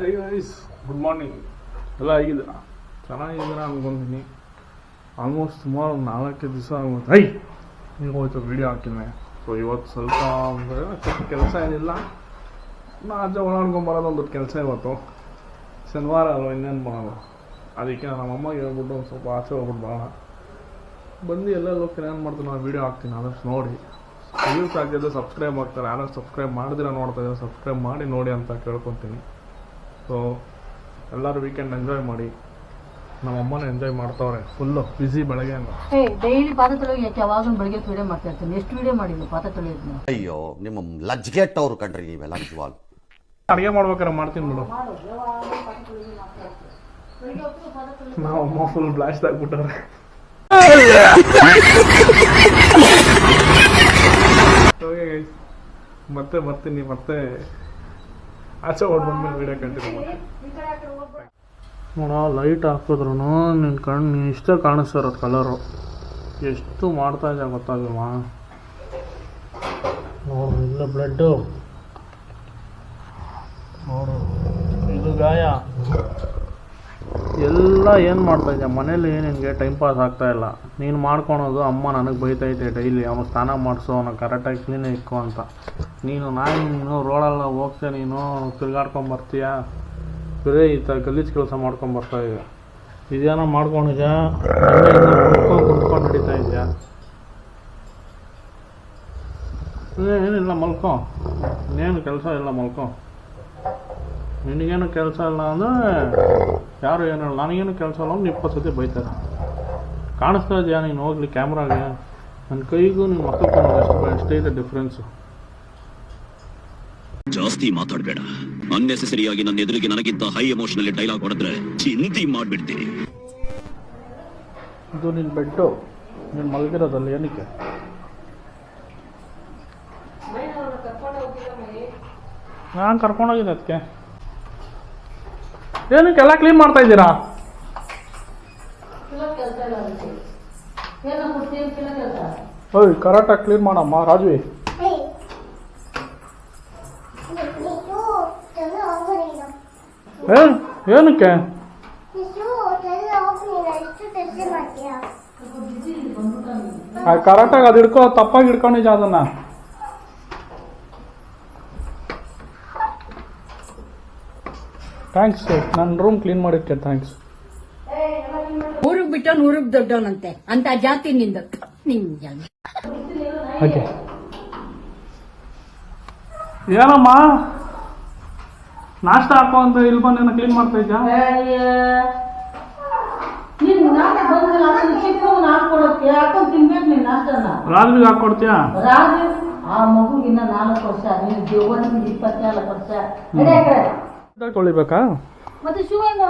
High guys, good morning. ಎಲ್ಲ ಆಗಿದ್ದೀರಾ? ಚೆನ್ನಾಗಿದ್ದೀರಾ ಅಂದ್ಕೊಂತೀನಿ. ಆಲ್ಮೋಸ್ಟ್ ಸುಮಾರು 4 ದಿವಸ ಆಗುತ್ತೆ. ಈಗ ಹೋಯ್ತು ವೀಡಿಯೋ ಹಾಕಿದ್ದೆ. ಸೊ ಇವತ್ತು ಸ್ವಲ್ಪ ಅಂದರೆ ಕೆಲಸ ಏನಿಲ್ಲ, ಆಚೆ ಓಡಾಡ್ಕೊಂಬರೋದು ಒಂದು ಕೆಲಸ. ಇವತ್ತು ಶನಿವಾರ ಅಲ್ವ, ಇನ್ನೇನು ಮಾಡೋದು. ಅದಕ್ಕೆ ನಮ್ಮಮ್ಮಗೆ ಹೇಳ್ಬಿಟ್ಟು ಒಂದು ಸ್ವಲ್ಪ ಆಚೆ ಹೋಗ್ಬಿಟ್ಟು ಬರೋಣ. ಬಂದು ಎಲ್ಲೆಲ್ಲ ಹೋಗ್ತೀನಿ, ಏನು ಮಾಡ್ತೀನಿ, ನಾನು ವೀಡಿಯೋ ಹಾಕ್ತೀನಿ. ಆದಷ್ಟು ನೋಡಿ. ವ್ಯೂಸ್ ಆಗಿದ್ದು ಸಬ್ಸ್ಕ್ರೈಬ್ ಆಗ್ತಾರೆ. ಯಾರು ಸಬ್ಸ್ಕ್ರೈಬ್ ಮಾಡ್ದಿರ ನೋಡ್ತಾ ಇದ್ದಾರೆ, ಸಬ್ಸ್ಕ್ರೈಬ್ ಮಾಡಿ ನೋಡಿ ಅಂತ ಕೇಳ್ಕೊತೀನಿ. ಸೊ ಎಲ್ಲರೂ ವೀಕೆಂಡ್ ಎಂಜಾಯ್ ಮಾಡಿ. ನಮ್ಮಮ್ಮನ ಎಂಜಾಯ್ ಮಾಡ್ತಾವ್ರೆ ಫುಲ್ಲು ಬಿಸಿ ಬೆಳಗ್ಗೆ ಅಂತ. ಡೈಲಿ ಪಾತ್ರೆ ತೊಳೆಯೋಕೆ ಯಾವಾಗಲೂ ಬೆಳಗ್ಗೆ ವಿಡಿಯೋ ಮಾಡ್ತಾ ಇರ್ತೀನಿ. ಎಷ್ಟು ವಿಡಿಯೋ ಮಾಡಿದ್ವಿ ಪಾತ್ರೆ ತೊಳೆಯೋದು? ಅಯ್ಯೋ, ನಿಮ್ಮ ಲಜ್ಗೆಟ್ಟವ್ರು ಕಣ್ರಿ ನೀವೆಲ್ಲ ನಿಜವಾಗ್ಲು. ಅಡುಗೆ ಮಾಡ್ಬೇಕಾರೆ ಮಾಡ್ತೀನಿ ಬಿಡು. ನಾವಮ್ಮ ಫುಲ್ ಬ್ಲಾಸ್ಟ್ ಆಗ್ಬಿಟ್ಟಾರೆ. ಮತ್ತೆ ಬರ್ತೀನಿ, ಮತ್ತೆ ಆಚೆ ಹೊಡ್ ಬಂದ್ಮೇಲೆ ವೀಡಿಯೋ ಕಂಟಿನ್ಯೂ ಮಾಡಿ. ನೋಡ, ಲೈಟ್ ಹಾಕಿದ್ರು ನಿನ್ನ ಕಣ್ಣು ಇಷ್ಟೇ ಕಾಣಿಸ್ತಿರೋದು ಕಲರು. ಎಷ್ಟು ಮಾಡ್ತಾ ಇದ್ದೆ ಗೊತ್ತಾಗಲ್ವಾ? ನೋಡು, ಇಲ್ಲ ಬ್ಲಡ್ಡು, ನೋಡು ಇದು ಗಾಯ ಎಲ್ಲ. ಏನು ಮಾಡ್ತಾ ಇದ್ದೆ ಮನೇಲಿ? ನಿನಗೆ ಟೈಮ್ ಪಾಸ್ ಆಗ್ತಾಯಿಲ್ಲ. ನೀನು ಮಾಡ್ಕೊಳೋದು, ಅಮ್ಮ ನನಗೆ ಬೈತೈತೆ ಡೈಲಿ, ಅವನು ಸ್ನಾನ ಮಾಡಿಸು, ಅವನು ಕರೆಕ್ಟಾಗಿ ಕ್ಲೀನಾಗಿ ಇಕ್ಕು ಅಂತ. ನೀನು ರೋಡೆಲ್ಲ ಹೋಗ್ತೀಯ, ನೀನು ತಿರ್ಗಾಡ್ಕೊಂಬರ್ತೀಯ, ಬರೀ ಈ ಥರ ಗಲೀಜು ಕೆಲಸ ಮಾಡ್ಕೊಂಬರ್ತಾಯಿದ್ಯಾ. ಇದೇನೋ ಮಾಡ್ಕೊಂಡಿದ್ಯಾ, ಕುತ್ಕೊಂಡು ನಡೀತಾ ಇದೆಯಾ? ಏನಿಲ್ಲ, ಮಲ್ಕೊ. ಇನ್ನೇನು ಕೆಲಸ ಇಲ್ಲ, ಮಲ್ಕೊ. ನಿನಗೇನು ಕೆಲಸ ಇಲ್ಲ ಅಂದರೆ ಯಾರು ಏನು ಹೇಳ, ನನಗೇನು ಕೆಲಸ ಇಲ್ಲ ಅಂದ್ರೆ 20 ಸತಿ ಬೈತಾರೆ. ಕಾಣಿಸ್ತಾ ಇದೆಯಾ ನೀನು ಹೋಗ್ಲಿ ಕ್ಯಾಮ್ರಾಗೆ? ನನ್ನ ಕೈಗೂ ನಿನ್ನ ಮಕ್ಕಳು ಎಷ್ಟೈತೆ ಡಿಫ್ರೆನ್ಸು. ಜಾಸ್ತಿ ಮಾತಾಡಬೇಡ. ಅನ್ನೆಸೆಸರಿಯಾಗಿ ನನ್ನ ಎದುರಿಗೆ ನನಗಿಂತ ಹೈ ಎಮೋಷನಲ್ ಡೈಲಾಗ್ ಹೊಡೆದ್ರೆ ಚಿಂತೆ ಮಾಡ್ಬಿಡ್ತೀನಿ. ಇದು ನಿನ್ನ ಬೆಡ್ಡು, ನೀನು ಮಲಗಿರೋದಲ್ಲ. ಏನಕ್ಕೆ? ನಾನು ಕರ್ಕೊಂಡೋಗಿದ್ದೆ ಅದಕ್ಕೆ. ಏನಕ್ಕೆ ಎಲ್ಲ ಕ್ಲೀನ್ ಮಾಡ್ತಾ ಇದ್ದೀರಾ? ಓಯ್, ಕರೆಕ್ಟಾಗಿ ಕ್ಲೀನ್ ಮಾಡಮ್ಮ ರಾಜ್ವಿ. ಏನಕ್ಕೆ? ಕರೆಕ್ಟಾಗಿ ಅದು ಹಿಡ್ಕೊ, ತಪ್ಪಾಗಿ ಹಿಡ್ಕೊಂಡಿದ್ದ ಅದನ್ನ. ಥ್ಯಾಂಕ್ಸ್, ನನ್ನ ರೂಮ್ ಕ್ಲೀನ್ ಮಾಡಿದ್ಕೆ ಥ್ಯಾಂಕ್ಸ್. ಊರಿಗೆ ಬಿಟ್ಟು ಊರಿಗೆ ದೊಡ್ಡವನಂತೆ ಅಂತ ಜಾತಿ ನಿಂದ. ಓಕೆ, ಏನಮ್ಮ ನಾಷ್ಟ ಹಾಕೋ ಅಂತ ಇಲ್ಲಿ ಬಂದು ಕ್ಲೀನ್ ಮಾಡ್ತಾ ಇದ್ಯಾ? ರಾಜ್ವಿಗೆ ಹಾಕೊಡ್ತೀಯಾ? ಆ ಮಗುಗಿನ್ನ 4 ವರ್ಷ, ನೀವು 24 ವರ್ಷ. ತೊಳಿಬೇಕಾ? ಮತ್ತೆ ಶಿವ ಹೆಂಗ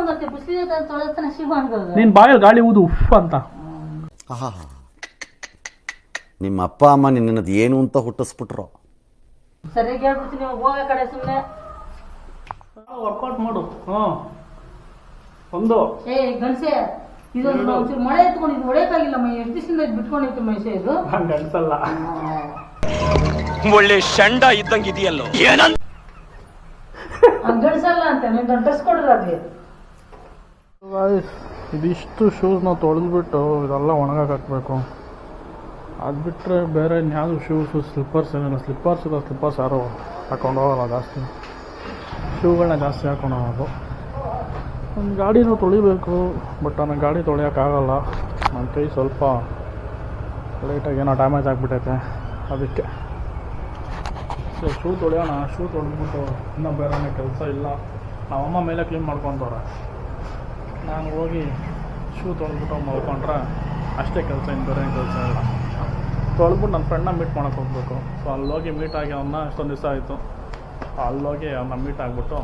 ತೊಳೆತಾನೆ ಶಿವ ಹಂಗ. ನೀನ್ ಬಾಯಲ್ಲಿ ಗಾಳಿ ಊದು ಉಫ್ ಅಂತ. ನಿಮ್ಮ ಅಪ್ಪ ಅಮ್ಮ ನಿನ್ನದು ಏನು ಅಂತ ಹುಟ್ಟಿಸ್ಬಿಟ್ರು. ಸರಿಯಾಗಿ ಹೇಳ್ಬಿಡ್ತೀನಿ, ಹೋಗ ಕಡೆ ಸುಮ್ಮನೆ ವರ್ಕೌಟ್ ಮಾಡು. ಒಂದು ಗಂಡಸೆ ಇದೊಂದು ಒಂಚೂರು ಮಳೆ ಎತ್ಕೊಂಡಿದ್ದು ಹೊಡೆಯಕ್ಕಾಗಿಲ್ಲ. ಮೈ ಎಷ್ಟು ದಿವಸದಿಂದ ಬಿಟ್ಕೊಂಡಿತ್ತು ಮೈಸೆ. ಇದು ಗಂಡಸಲ್ಲ, ಒಳ್ಳೆ ಶಂಡ ಇದ್ದಂಗಿದೆಯಲ್ಲೋ. ಗಂಡಸಲ್ಲ ಅಂತ ನೀನು ಡ್ರೆಸ್ ಕೊಡ್ರಿ. ಅದೇ ಇದಿಷ್ಟು ಶೂಸ್ ನಾವು ತೊಳೆದ್ಬಿಟ್ಟು ಇದೆಲ್ಲ ಒಣಗಕ್ಕೆ ಹಾಕಬೇಕು. ಅದು ಬಿಟ್ಟರೆ ಬೇರೆ ಇನ್ಯಾವುದು ಶೂಸು ಸ್ಲಿಪ್ಪರ್ಸ್ ಏನಿಲ್ಲ. ಸ್ಲಿಪ್ಪರ್ಸ್ ಯಾರು ಹಾಕೊಂಡು ಹೋಗಲ್ಲ ಜಾಸ್ತಿ. ಶೂಗಳನ್ನ ಜಾಸ್ತಿ ಹಾಕೊಂಡು ಹೋಗೋದು. ನನ್ನ ಗಾಡಿನೂ ತೊಳಿಬೇಕು, ಬಟ್ ನನ್ನ ಗಾಡಿ ತೊಳೆಯೋಕ್ಕಾಗಲ್ಲ. ನನ್ನ ಕೈ ಸ್ವಲ್ಪ ಲೈಟಾಗಿ ಏನೋ ಡ್ಯಾಮೇಜ್ ಆಗಿಬಿಟ್ಟೈತೆ. ಅದಕ್ಕೆ ಶೂ ತೊಳೆಯೋಣ. ಶೂ ತೊಳೆದ್ಬಿಟ್ಟು ಇನ್ನೂ ಬೇರೆ ಕೆಲಸ ಇಲ್ಲ. ನಮ್ಮಮ್ಮ ಮೇಲೆ ಕ್ಲೀನ್ ಮಾಡ್ಕೊತವ್ರೆ. ನಾನು ಹೋಗಿ ಶೂ ತೊಳೆದ್ಬಿಟ್ಟು ಮಲ್ಕೊಂಡ್ರೆ ಅಷ್ಟೇ ಕೆಲಸ, ಇನ್ನು ಬೇರೆ ಕೆಲಸ ಇಲ್ಲ. ತೊಳೆದ್ಬಿಟ್ಟು ನನ್ನ ಫ್ರೆಂಡ್ನ ಮೀಟ್ ಮಾಡೋಕ್ಕೆ ಹೋಗಬೇಕು. ಸೊ ಅಲ್ಲೋಗಿ ಮೀಟ್ ಆಗಿ ಅವನ್ನ ಅಷ್ಟೊಂದು ದಿವಸ ಆಯಿತು. ಅಲ್ಲೋಗಿ ಅವನ್ನ ಮೀಟ್ ಆಗಿಬಿಟ್ಟು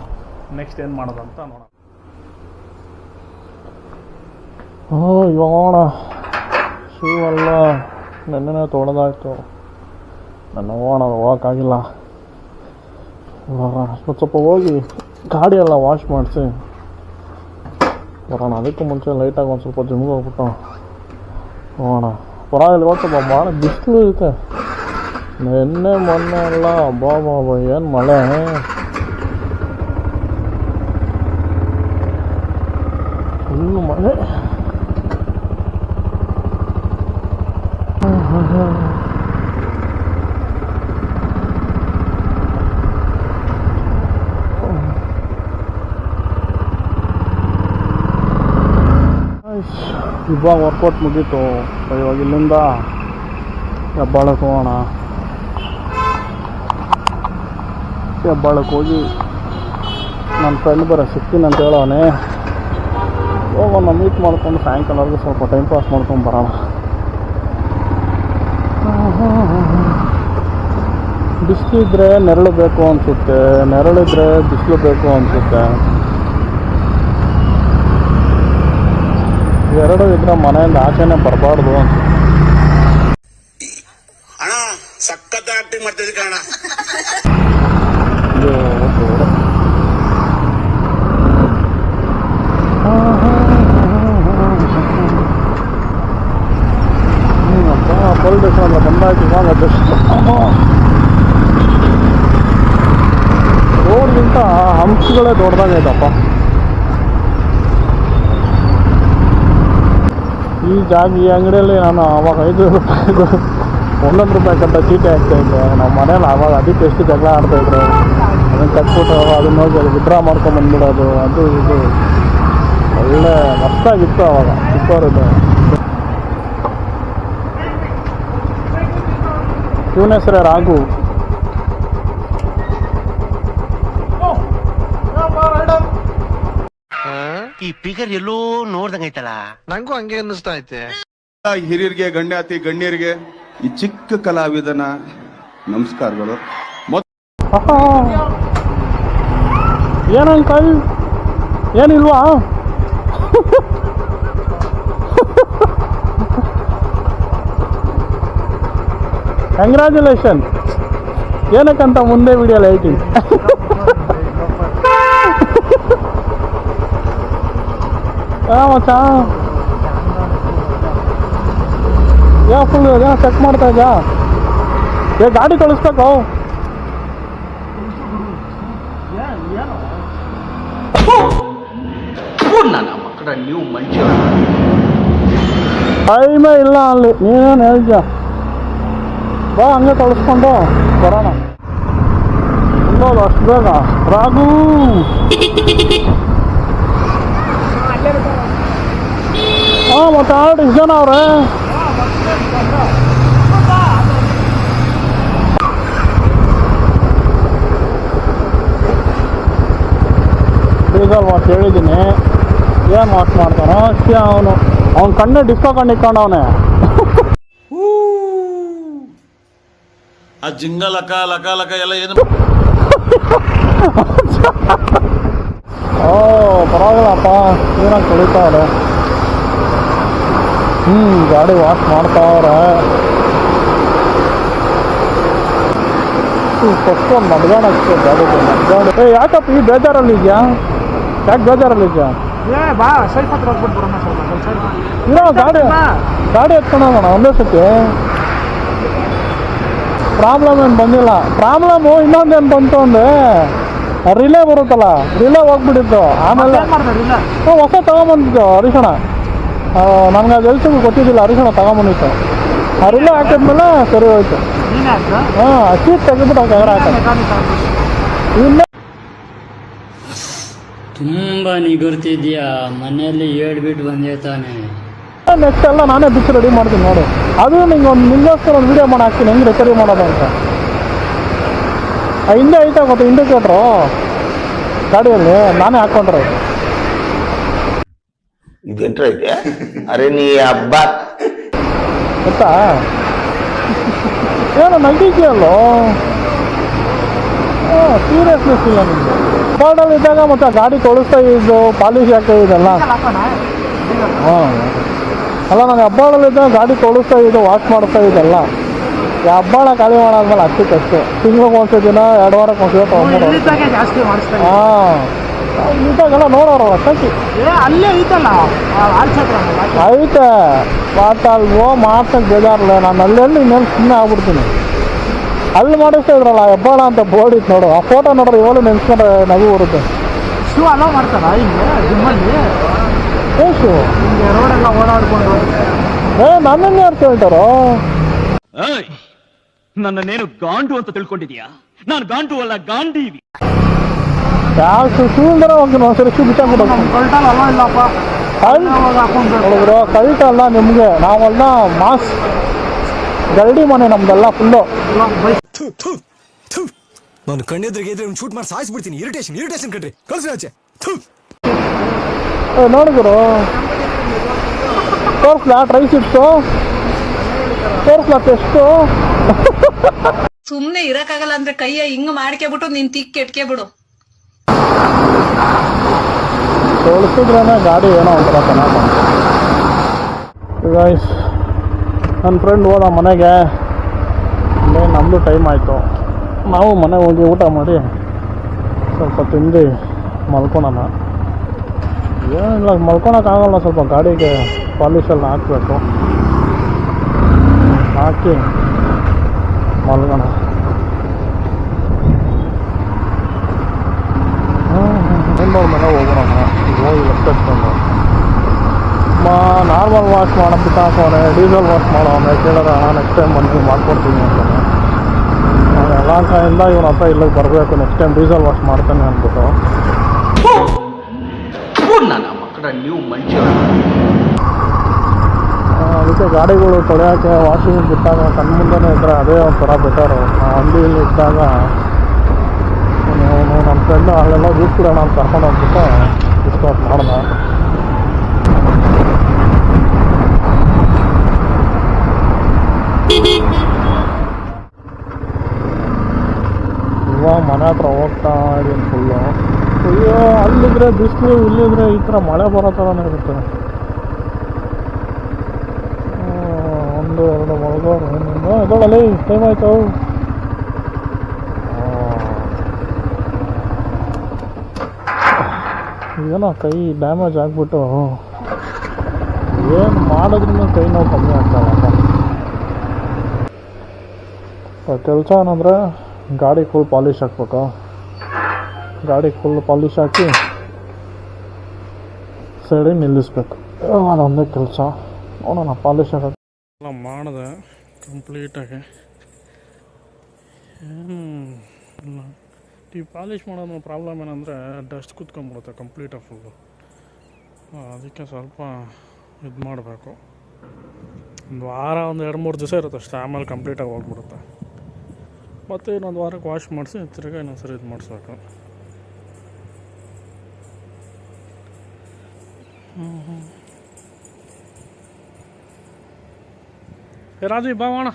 ನೆಕ್ಸ್ಟ್ ಏನು ಮಾಡೋದು ಅಂತ ನೋಡೋಣ. ಇವಾಗ ಶೂ ಎಲ್ಲ ನೆನ್ನೆ ತೊಳೆದಾಯ್ತು. ನನ್ನ ಹೋಗೋಕ್ಕಾಗಿಲ್ಲ. ಸ್ವಲ್ಪ ಹೋಗಿ ಗಾಡಿ ಎಲ್ಲ ವಾಶ್ ಮಾಡಿಸಿ ಬರೋಣ. ಅದಕ್ಕೂ ಮುಂಚೆ ಲೈಟಾಗಿ ಒಂದು ಸ್ವಲ್ಪ ಜಿಮ್ಗೆ ಹೋಗ್ಬಿಟ್ಟು ಹೋಗೋಣ. ಪರವಾಗಿಲ್ಲ, ಇವತ್ತು ಸ್ವಲ್ಪ ಭಾಳ ಬಿಸಿಲು ಇರುತ್ತೆ. ನಿನ್ನೆ ಮೊನ್ನೆ ಎಲ್ಲ ಏನು ಮಳೆ. ಇದೆ. ಇವಾಗ ವರ್ಕೌಟ್ ಮುಗೀತು. ಇವಾಗ ಇಲ್ಲಿಂದ ಹೆಬ್ಬಾಳಕ್ಕೆ ಹೋಗೋಣ. ಹೆಬ್ಬಾಳಕ್ಕೆ ಹೋಗಿ ನನ್ನ ಫ್ರೆಂಡ್ ಬರೋ ಸಿಗ್ತೀನಿ ಅಂತ ಹೇಳೋನೆ. ಹೋಗೋಣ, ಮೀಟ್ ಮಾಡ್ಕೊಂಡು ಸಾಯಂಕಾಲವರೆಗೂ ಸ್ವಲ್ಪ ಟೈಮ್ ಪಾಸ್ ಮಾಡ್ಕೊಂಡು ಬರೋಣ. ಬಿಸಿಲಿದ್ರೆ ನೆರಳು ಬೇಕು ಅನಿಸುತ್ತೆ, ನೆರಳಿದ್ರೆ ಬಿಸಿಲು ಬೇಕು ಅನಿಸುತ್ತೆ. ಎರಡು ಇದ್ರೆ ಮನೆಯಿಂದ ಆಚೆನೆ ಬರಬಾರ್ದು ಅನ್ಸುತ್ತೆ. ಅಣ್ಣ ಸಖತ್ ಆಕ್ಟಿಂಗ್ ಮಾಡ್ತಿದ್ದೆ ಕಣ. ಪೊಲೀಸ್ ಸ್ಟೇಷನ್ ಬಂದಾಯ್ತು. ಇವಾಗ ಜಸ್ಟ್ ರೋಡ್ಗಿಂತ ಹಂಪ್ಸ್ಗಳೇ ದೊಡ್ಡದಾಗೈತಪ್ಪ. ಈ ಅಂಗಡಿಯಲ್ಲಿ ನಾನು ಅವಾಗ 5 ರೂಪಾಯಿದು 1 ರೂಪಾಯಿ ಕಟ್ಟ ಚೀಟಿ ಹಾಕ್ತಾಯಿದ್ದೆ. ನಮ್ಮ ಮನೇಲಿ ಆವಾಗ ಅದಕ್ಕೆ ಎಷ್ಟು ಜಗಳ ಆಡ್ತಾಯಿದ್ರು. ಅದನ್ನು ಕಟ್ಬಿಟ್ಟು ಅದನ್ನ ಹೋಗಿ ಅದು ವಿಡ್ರಾ ಮಾಡ್ಕೊಂಬಂದ್ಬಿಡೋದು, ಅದು ಇದು ಒಳ್ಳೆ ಮಸ್ತಾಗಿತ್ತು ಅವಾಗ ಚಿಕ್ಕವರಿದ್ದು. ಇವನ ಹೆಸರೇ ರಾಘು. ಈ ಫಿಗರ್ ಎಲ್ಲೋ ನೋಡ್ದಂಗೈತಲ್ಲ. ನಂಗೂ ಹಂಗೆ ಅನ್ನಿಸ್ತಾ ಐತೆ. ಹಿರಿಯರಿಗೆ, ಗಣ್ಯರಿಗೆ ಈ ಚಿಕ್ಕ ಕಲಾವಿದನ ನಮಸ್ಕಾರಗಳು. ಏನಂಕಲ್ ಏನಿಲ್ವಾ? ಕಂಗ್ರ್ಯಾಚುಲೇಷನ್. ಏನಕ್ಕಂತ ಮುಂದೆ ವಿಡಿಯೋಲಿ ಹೇಳ್ತೀನಿ. ಮಚ್ಚ ಫುಲ್ ಏನೋ ಚೆಕ್ ಮಾಡ್ತಾ ಇದ್ಯಾ? ಗಾಡಿ ಕಳಿಸ್ಬೇಕು. ಟೈಮೇ ಇಲ್ಲ ಅಲ್ಲಿ. ನೀನೇನು ಹೇಳ್ತೀಯ? ಬಾ ಹಂಗೆ ಕಳಿಸ್ಕೊಂಡು ಬರೋಣ. ಇನ್ನೋದು ಅಷ್ಟು ಬೇಗ ರಾಘು. ಹಾಂ ಮತ್ತೆ 6 ಜನ ಅವ್ರೆ. ಡೀಸೆಲ್ ವಾಚ್ ಹೇಳಿದ್ದೀನಿ. ಏನು ವಾಚ್ ಮಾಡ್ತಾನೋ ಅವನು ಕಣ್ಣು ಡಿಸ್ಕೋ ಕಣ್ಣು ಇಟ್ಕೊಂಡವನೆ. ಆ ಜಿಂಗ ಲಕ ಲಕ ಲಕ ಎಲ್ಲ ಏನು ಓ ಪರವಾಗಿಲ್ಲಪ್ಪ, ಏನಂತ ತೊಳಿತಾವ್ರೆ. ಗಾಡಿ ವಾಶ್ ಮಾಡ್ತಾವ್ರೆ. ಫಸ್ಟ್ ಒಂದು ಮಡ್ಗಾಡಕ್ಕೆ ಗಾಡಿ ಮಡ್ಗಾಡು. ಯಾಕಪ್ಪ ಈ ಬೇಜಾರಲ್ಲಿದ್ಯಾ? ಯಾಕೆ ಬೇಜಾರಲ್ಲಿದ್ಯಾ? ಇರೋ ಗಾಡಿ ಎತ್ಕೊಂಡು ಹೋಗೋಣ ಒಂದೇ ಸತಿ. ಪ್ರಾಬ್ಲಮ್ ಏನು ಬಂದಿಲ್ಲ. ಪ್ರಾಬ್ಲಮ್ಮು ಇನ್ನೊಂದೇನು ಬಂತು ಅಂದರೆ ರಿಲೇ ಬರುತ್ತಲ್ಲ, ರಿಲೇ ಹೋಗ್ಬಿಟ್ಟಿತ್ತು. ಆಮೇಲೆ ಹೊಸ ತಗೊಂಬಂದಿತ್ತು ಅರಿಶಿಣ. ನನಗೆ ಅದು ಎಲ್ಸಿಗೂ ಗೊತ್ತಿದ್ದಿಲ್ಲ, ಅರಿಶಿಣ ತಗೊಂಬಂದಿತ್ತು. ಆ ರಿಲೇ ಹಾಕಿದ್ಮೇಲೆ ಸರಿ ಹೋಯ್ತು. ಹಾಂ, ಸೀಟ್ ತೆಗೆದ್ಬಿಟ್ಟು ಅವ್ರು ಕೆಳಗಡೆ ಹಾಕೋದು. ಇನ್ನು ತುಂಬ ನಿಗುರ್ತಿದ್ಯಾ, ಮನೆಯಲ್ಲಿ ಹೇಳ್ಬಿಟ್ಟು ಬಂದೇ ತಾನೆ. ನೆಕ್ಸ್ಟ್ ಎಲ್ಲ ನಾನೇ ಬಿಚ್ಚು ರೆಡಿ ಮಾಡ್ತೀನಿ ನೋಡು. ಅದು ನಿಂಗೋಸ್ಕರ ಒಂದು ವೀಡಿಯೋ ಮಾಡಿ ಹಾಕ್ತೀನಿ ಹೆಂಗೆ ರಿಪೇರಿ ಮಾಡೋದು ಅಂತ. ಹಿಂದೆ ಐತೆ ಗೊತ್ತಾ ಇಂಡಿಕೇಟ್ರು ಗಾಡಿಯಲ್ಲಿ, ನಾನೇ ಹಾಕ್ಕೊಂಡ್ರೆ. ಇದೆಂಟ್ರ ಐತೆ? ಅರೆ ನೀ ಹಬ್ಬ ಗೊತ್ತಾ? ಏನು ನಗಿದ್ಯಲ್ಲೋ, ಸೀರಿಯಸ್ನೆಸ್ ಇಲ್ಲ ನಿಮಗೆ. ಬೋರ್ಡಲ್ಲಿ ಇದ್ದಾಗ ಮತ್ತೆ ಗಾಡಿ ತೊಳಿಸ್ತಾ ಇದ್ದು ಪಾಲಿಶ್ ಹಾಕಿ ಇದೆಲ್ಲ. ಹಾಂ ಅಲ್ಲ, ನಾನು ಹೆಬ್ಬಾಳಲ್ಲಿದ್ದಾಗ ಗಾಡಿ ತೊಳಿಸ್ತಾ ಇದ್ದು ವಾಶ್ ಮಾಡಿಸ್ತಾ ಇದ್ದೆಲ್ಲ. ಹೆಬ್ಬಾಳ ಖಾಲಿ ಮಾಡಾದ್ಮೇಲೆ ಅಷ್ಟಕ್ಕಷ್ಟು. ತಿಂಗಳಿಗೆ ಒಂದು ದಿನ 2 ವಾರಕ್ಕೆ ಒಂದು ದಿನ ತೊಗೊಂಡ್ಬಿಡೋದು. ಹಾಂ, ಇದ್ದಾಗೆಲ್ಲ ನೋಡೋರು ಅಷ್ಟಕ್ಕೆ ಅಲ್ಲೇ ಐತಲ್ಲ ಐತೆ. ಬಟ್ ಅಲ್ಲಿ ಮಾಡ್ಸಕ್ಕೆ ಬೇಜಾರಿಲ್ಲ. ನಾನು ಅಲ್ಲೆಲ್ಲಿ ಇನ್ನೇನು ಸುಮ್ಮನೆ ಆಗ್ಬಿಡ್ತೀನಿ. ಅಲ್ಲಿ ಮಾಡಿಸ್ತಾ ಇದ್ರಲ್ಲ ಹೆಬ್ಬಾಳ ಅಂತ ಬೋರ್ಡ್ ಇತ್ತು ನೋಡು. ಆ ಫೋಟೋ ನೋಡ್ರಿ ಇವಾಗ ನೆನ್ಸ್ಕೊಂಡ್ರೆ ನಗು ಬರುತ್ತೆ. ಶೂ ಅಲೋ ಮಾಡ್ತಾರ ಹಿಂಗೆ ಜಿಮ್ಮಲ್ಲಿ? ಎಷ್ಟು ರೋಡೆಲ್ಲ ಓಡಾಡ್ಕೊಂಡು ನನ್ನನ್ನೇ ಅರ್ಥ ಹೇಳ್ತಾರೋ. ನನ್ನೇನು ಗಾಂಡು ಅಂತ ತಿಳ್ಕೊಂಡಿದ್ಯಾ? ನಾನು ಗಾಂಡು ಅಲ್ಲ, ಗಾಂಡೀವಿ. ಯಾವ ಶೂಂದರ ಹೋಗ್ತೀನಿ ಒಂದ್ಸರಿ ಶೂ ಬಿಟ್ಟಾಕ್ಬಿಟ್ಟು ಕಲ್ಟಲ್ಲ ಅಲ್ಲ ಇಲ್ಲಪ್ಪ ನೋಡಿದ್ರು ಕಲ್ಟ ಅಲ್ಲ ನಿಮಗೆ, ನಾವೆಲ್ಲ ಮಾಸ್ ಗರಡಿ ಮನೆ ನಮ್ದೆಲ್ಲ ಫುಲ್ಲು. ನಾನು ಕಣ್ಣೆದ್ರಿಗೆ ಇದ್ರೆ ಶೂಟ್ ಮಾಡಿ ಸಾಯಿಸ್ಬಿಡ್ತೀನಿ. ಇರಿಟೇಷನ್ ಕಣ್ರಿ, ಕಳ್ಸಿ ಆಚೆ. ನೋಡಿದ್ರು ತೋರ್ಸ್ಲಾ ಟ್ರೈಸ್ ಇಟ್ಟು ತೋರ್ಸ್ಲಾ ಎಷ್ಟು ಸುಮ್ನೆ ಇರಕ್ಕಾಗಲ್ಲ ಅಂದ್ರೆ ಕೈಯ ಹಿಂಗ್ ಮಾಡ್ಕೆಬಿಟ್ಟು ನೀನ್ ತಿಕ್ ಕೆಟ್ಕೆ ಬಿಡು. ತೋರಿಸಿದ್ರೇನೆ ಗಾಡಿ ಏನೋ ಒಂಥರ ಚೆನ್ನಾಗಿ. ಗೈಸ್ ನನ್ನ ಫ್ರೆಂಡ್ ಹೋದ ಮನೆಗೆ, ನಮ್ಮದು ಟೈಮ್ ಆಯಿತು. ನಾವು ಮನೆಗೆ ಹೋಗಿ ಊಟ ಮಾಡಿ ಸ್ವಲ್ಪ ತಿಂದು ಮಲ್ಕೊಳೋಣ. ಏನಿಲ್ಲ ಮಲ್ಕೊಳಕ್ಕಾಗಲ್ಲ, ಸ್ವಲ್ಪ ಗಾಡಿಗೆ ಪಾಲಿಶೆಲ್ಲ ಹಾಕಬೇಕು, ಹಾಕಿ ಮಲ್ಗೋಣ. ಇನ್ನೊಂದು ಮನೆ ಹೋಗೋಣ. ಹೋಗಿ ಲೆಕ್ಕ ನಾರ್ಮಲ್ ವಾಶ್ ಮಾಡೋದು ಹಾಕೋನೆ, ಡೀಸೆಲ್ ವಾಶ್ ಮಾಡೋನೆ. ಕೇಳಿದ್ರೆ ನೆಕ್ಸ್ಟ್ ಟೈಮ್ ಬಂದು ಮಾಡ್ಕೊಡ್ತೀನಿ ಅಂತಾನೆ. ನಾನು ಎಲ್ಲ ಕಡೆಯಿಂದ ಇವನ ಹತ್ರ ಇಲ್ಲಿಗೆ ಬರಬೇಕು, ನೆಕ್ಸ್ಟ್ ಟೈಮ್ ಡೀಸೆಲ್ ವಾಶ್ ಮಾಡ್ತಾನೆ ಅಂದ್ಬಿಟ್ಟು. ಅದಕ್ಕೆ ಗಾಡಿಗಳು ತೊಳೆಯೋಕ್ಕೆ ವಾಷಿಂಗ್ ಬಿಟ್ಟಾಗ ಕಣ್ಣು ಮುಂದೆನೇ ಇದ್ದರೆ ಅದೇ ಒಂಥರ ಬೆಟರು. ಅಂಗಡಿಯಲ್ಲಿ ಇದ್ದಾಗ ನನ್ನ ಫ್ರೆಂಡು ಅಲ್ಲೆಲ್ಲ ಜ್ಯೂಸ್ ಕುಡಿಯೋಣ ಅಂತ ಕರ್ಕೊಂಡು ಹೋಗ್ಬಿಟ್ಟು ಡಿಸ್ಕೌಂಟ್ ಮಾಡ್ದೆ. ಇವಾಗ ಮನೆ ಹತ್ರ ಹೋಗ್ತಾ ಇದೀನಿ ಫುಲ್ಲು. ಅಯ್ಯೋ ಅಲ್ಲಿದ್ರೆ ಬಿಸಿಲು, ಇಲ್ಲಿದ್ರೆ ಈ ಥರ ಮಳೆ ಬರೋ ಥರನೇ ಇರುತ್ತೆ. 1 2 ಮಲಗೋರು ಇದೊಳಲ್ಲಿ ಟೈಮ್ ಆಯಿತು. ಏನೋ ಕೈ ಡ್ಯಾಮೇಜ್ ಆಗಿಬಿಟ್ಟು ಏನು ಮಾಡಿದ್ರೂ ಕೈ ನೋವು ಕಮ್ಮಿ ಆಗ್ತಾವಲ್ಲ. ಕೆಲಸ ಏನಂದರೆ ಗಾಡಿ ಫುಲ್ ಪಾಲಿಶ್ ಹಾಕ್ಬೇಕು. ಗಾಡಿ ಫುಲ್ ಪಾಲಿಶ್ ಹಾಕಿ ಸೈಡಿಗೆ ನಿಲ್ಲಿಸ್ಬೇಕು. ಅದೊಂದೇ ಕೆಲಸ. ನೋಡೋಣ ಪಾಲಿಶ್ ಹಾಕಿ ಎಲ್ಲ ಮಾಡಿದೆ ಕಂಪ್ಲೀಟಾಗಿ. ಏನು ಇಲ್ಲ, ಈ ಪಾಲಿಶ್ ಮಾಡೋದು ಪ್ರಾಬ್ಲಮ್ ಏನಂದರೆ ಡಸ್ಟ್ ಕುತ್ಕೊಂಡ್ಬಿಡುತ್ತೆ ಕಂಪ್ಲೀಟಾಗಿ ಫುಲ್ಲು. ಅದಕ್ಕೆ ಸ್ವಲ್ಪ ಇದು ಮಾಡಬೇಕು. ಒಂದು ವಾರ 1-2-3 ದಿವಸ ಇರುತ್ತೆ ಅಷ್ಟೇ, ಆಮೇಲೆ ಕಂಪ್ಲೀಟಾಗಿ ಹೋಗ್ಬಿಡುತ್ತೆ. ಮತ್ತು ಇನ್ನೊಂದು ವಾರಕ್ಕೆ ವಾಶ್ ಮಾಡಿಸಿ ತಿರ್ಗಿ ಇನ್ನೊಂದು ಸರಿ ಇದು ಮಾಡಿಸ್ಬೇಕು. ರಾಜು ಬಾವಣ,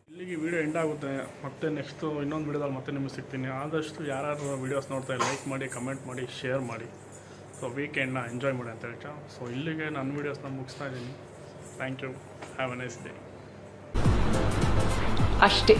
ಇಲ್ಲಿಗೆ ವಿಡಿಯೋ ಎಂಡ್ ಆಗುತ್ತೆ. ಮತ್ತೆ ನೆಕ್ಸ್ಟು ಇನ್ನೊಂದು ವಿಡಿಯೋದಲ್ಲಿ ಮತ್ತೆ ನಿಮಗೆ ಸಿಗ್ತೀನಿ. ಆದಷ್ಟು ಯಾರ್ಯಾರು ವೀಡಿಯೋಸ್ ನೋಡ್ತಾ ಲೈಕ್ ಮಾಡಿ, ಕಮೆಂಟ್ ಮಾಡಿ, ಶೇರ್ ಮಾಡಿ. ಸೊ ವೀಕೆಂಡ್ನ ಎಂಜಾಯ್ ಮಾಡಿ ಅಂತ ಹೇಳ್ತಾ, ಸೊ ಇಲ್ಲಿಗೆ ನನ್ನ ವೀಡಿಯೋಸ್ನ ಮುಗಿಸ್ತಾ ಇದ್ದೀನಿ. Thank you, have a nice day. ಅಷ್ಟೇ.